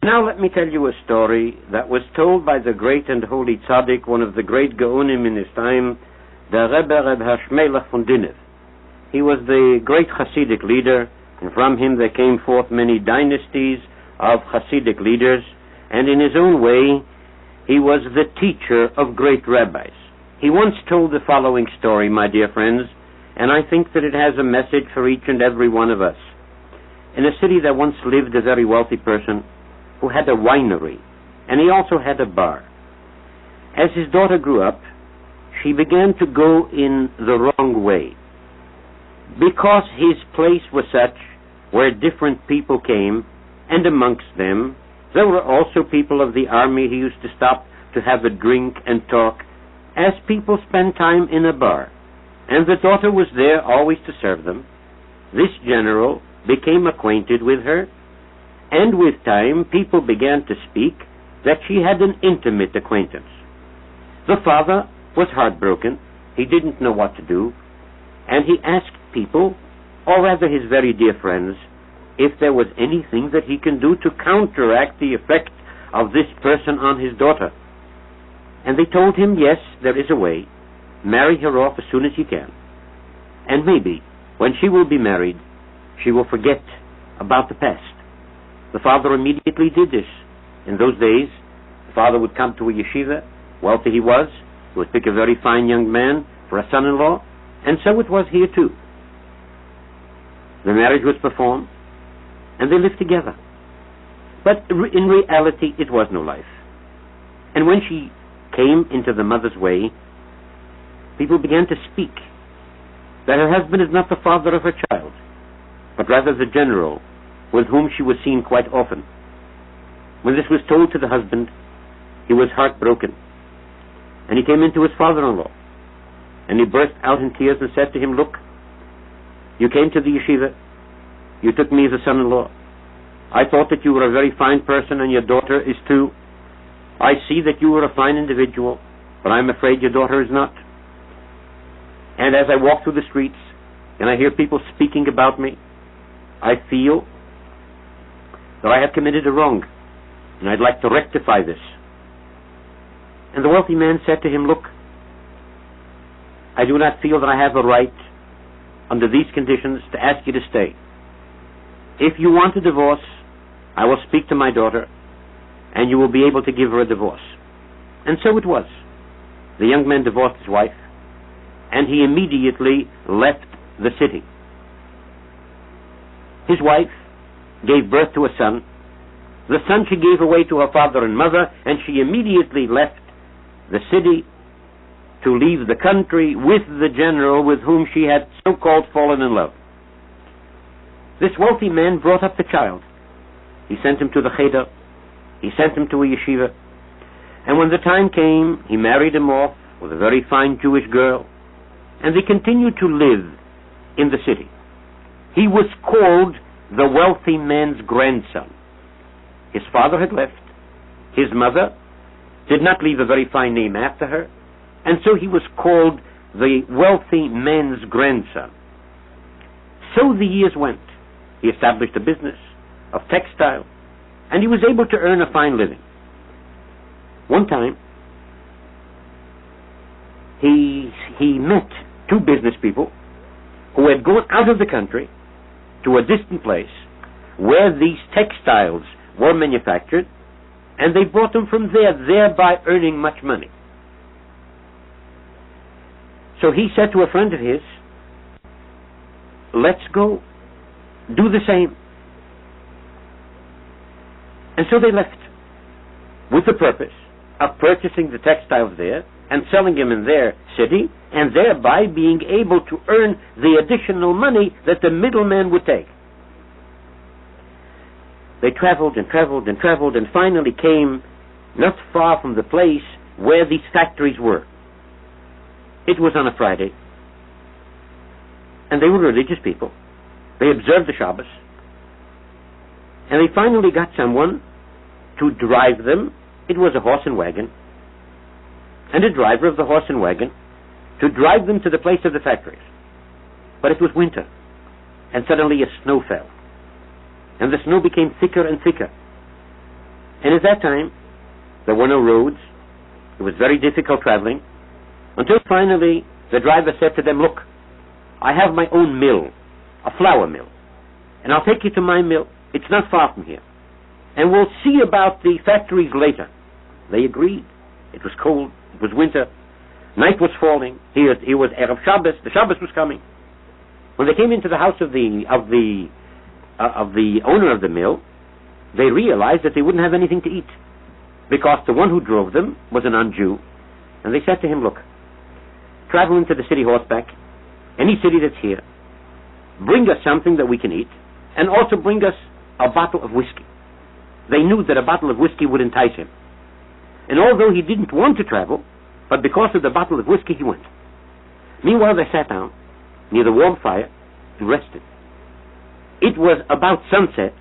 Now let me tell you a story that was told by the great and holy tzaddik, one of the great Gaonim in his time, the Rebbe Shmelach von Dinev. He was the great Hasidic leader, and from him there came forth many dynasties of Hasidic leaders, and in his own way, he was the teacher of great rabbis. He once told the following story, my dear friends, and I think that it has a message for each and every one of us. In a city there once lived a very wealthy person who had a winery, and he also had a bar. As his daughter grew up, she began to go in the wrong way. Because his place was such where different people came, and amongst them there were also people of the army. He used to stop to have a drink and talk, as people spend time in a bar, and the daughter was there always to serve them. This general became acquainted with her, and with time people began to speak that she had an intimate acquaintance. The father was heartbroken. He didn't know what to do, and he asked people, or rather his very dear friends, if there was anything that he can do to counteract the effect of this person on his daughter. And they told him, yes, there is a way. Marry her off as soon as you can. And maybe, when she will be married, she will forget about the past. The father immediately did this. In those days, the father would come to a yeshiva, wealthy he was, he would pick a very fine young man for a son-in-law, and so it was here too. The marriage was performed, and they lived together. But in reality, it was no life. And when she came into the mother's way, people began to speak that her husband is not the father of her child, but rather the general with whom she was seen quite often. When this was told to the husband, he was heartbroken, and he came into his father-in-law, and he burst out in tears and said to him, look, you came to the yeshiva, you took me as a son-in-law. I thought that you were a very fine person, and your daughter is too. I see that you are a fine individual, but I'm afraid your daughter is not. And as I walk through the streets, and I hear people speaking about me, I feel that I have committed a wrong, and I'd like to rectify this. And the wealthy man said to him, look, I do not feel that I have a right, under these conditions, to ask you to stay. If you want a divorce, I will speak to my daughter, and you will be able to give her a divorce. And so it was. The young man divorced his wife, and he immediately left the city. His wife gave birth to a son. The son she gave away to her father and mother, and she immediately left the city to leave the country with the general with whom she had so-called fallen in love. This wealthy man brought up the child. He sent him to the cheder. He sent him to a yeshiva. And when the time came, he married him off with a very fine Jewish girl, and they continued to live in the city. He was called the wealthy man's grandson. His father had left. His mother did not leave a very fine name after her, and so he was called the wealthy man's grandson. So the years went. He established a business of textile, and he was able to earn a fine living. One time, he met two business people who had gone out of the country to a distant place where these textiles were manufactured, and they brought them from there, thereby earning much money. So he said to a friend of his, let's go do the same. And so they left with the purpose of purchasing the textiles there and selling them in their city, and thereby being able to earn the additional money that the middleman would take. They traveled and traveled and traveled, and finally came not far from the place where these factories were. It was on a Friday, and they were religious people. They observed the Shabbos, and they finally got someone to drive them. It was a horse and wagon, and a driver of the horse and wagon to drive them to the place of the factories. But it was winter, and suddenly a snow fell, and the snow became thicker and thicker. And at that time, there were no roads. It was very difficult traveling, until finally the driver said to them, look, I have my own mill, a flour mill, and I'll take you to my mill. It's not far from here. And we'll see about the factories later. They agreed. It was cold. It was winter. Night was falling. Here was Erev Shabbos. The Shabbos was coming. When they came into the house of the owner of the mill, they realized that they wouldn't have anything to eat, because the one who drove them was a non-Jew. And they said to him, look, travel into the city horseback, any city that's here, bring us something that we can eat, and also bring us a bottle of whiskey. They knew that a bottle of whiskey would entice him. And although he didn't want to travel, but because of the bottle of whiskey, he went. Meanwhile, they sat down near the warm fire and rested. It was about sunset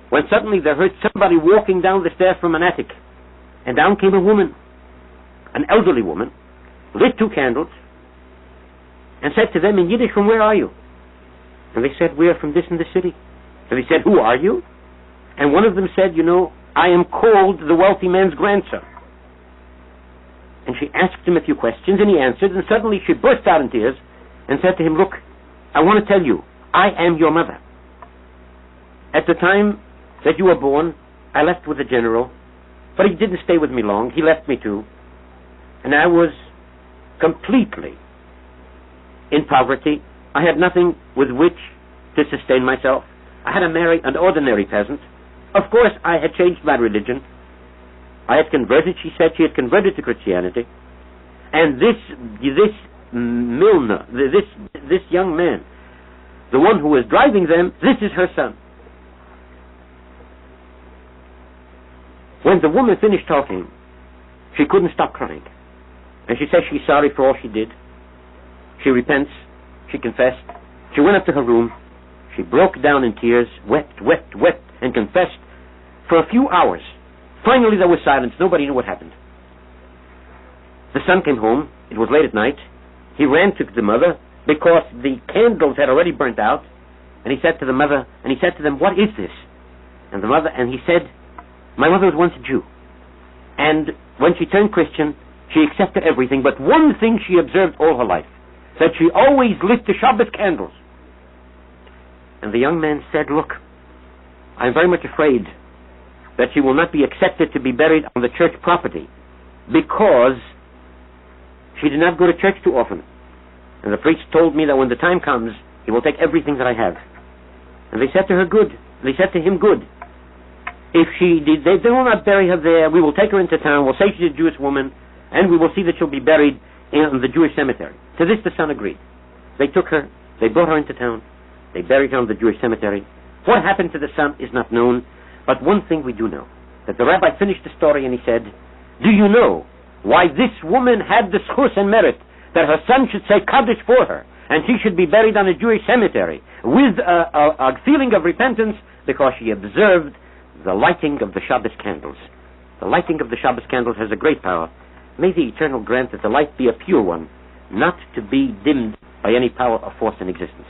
when suddenly they heard somebody walking down the stairs from an attic. And down came a woman, an elderly woman, lit 2 candles, and said to them in Yiddish, from where are you? And they said, we are from this and this city. And they said, who are you? And one of them said, you know, I am called the wealthy man's grandson. And she asked him a few questions, and he answered, and suddenly she burst out in tears and said to him, look, I want to tell you, I am your mother. At the time that you were born, I left with the general, but he didn't stay with me long. He left me too. And I was completely in poverty. I had nothing with which to sustain myself. I had to marry an ordinary peasant. Of course, I had changed my religion. I had converted, she said, she had converted to Christianity. And this Milner, this young man, the one who was driving them, this is her son. When the woman finished talking, she couldn't stop crying. And she said she's sorry for all she did. She repents. She confessed. She went up to her room. She broke down in tears, wept, and confessed for a few hours. Finally there was silence. Nobody knew what happened. The son came home. It was late at night. He ran to the mother because the candles had already burnt out. And he said to the mother, and he said to them, what is this? And the mother, and he said, my mother was once a Jew. And when she turned Christian, she accepted everything, but one thing she observed all her life, that she always lit the Shabbos candles. And the young man said, look, I'm very much afraid that she will not be accepted to be buried on the church property because she did not go to church too often. And the priest told me that when the time comes, he will take everything that I have. And they said to her, good. They said to him, good. If they will not bury her there, we will take her into town, we'll say she's a Jewish woman, and we will see that she'll be buried in the Jewish cemetery. To this the son agreed. They took her, they brought her into town, they buried her in the Jewish cemetery. What happened to the son is not known, but one thing we do know, that the rabbi finished the story and he said, do you know why this woman had the schus and merit that her son should say Kaddish for her, and she should be buried on a Jewish cemetery with a feeling of repentance? Because she observed the lighting of the Shabbos candles. The lighting of the Shabbos candles has a great power. May the Eternal grant that the light be a pure one, not to be dimmed by any power or force in existence.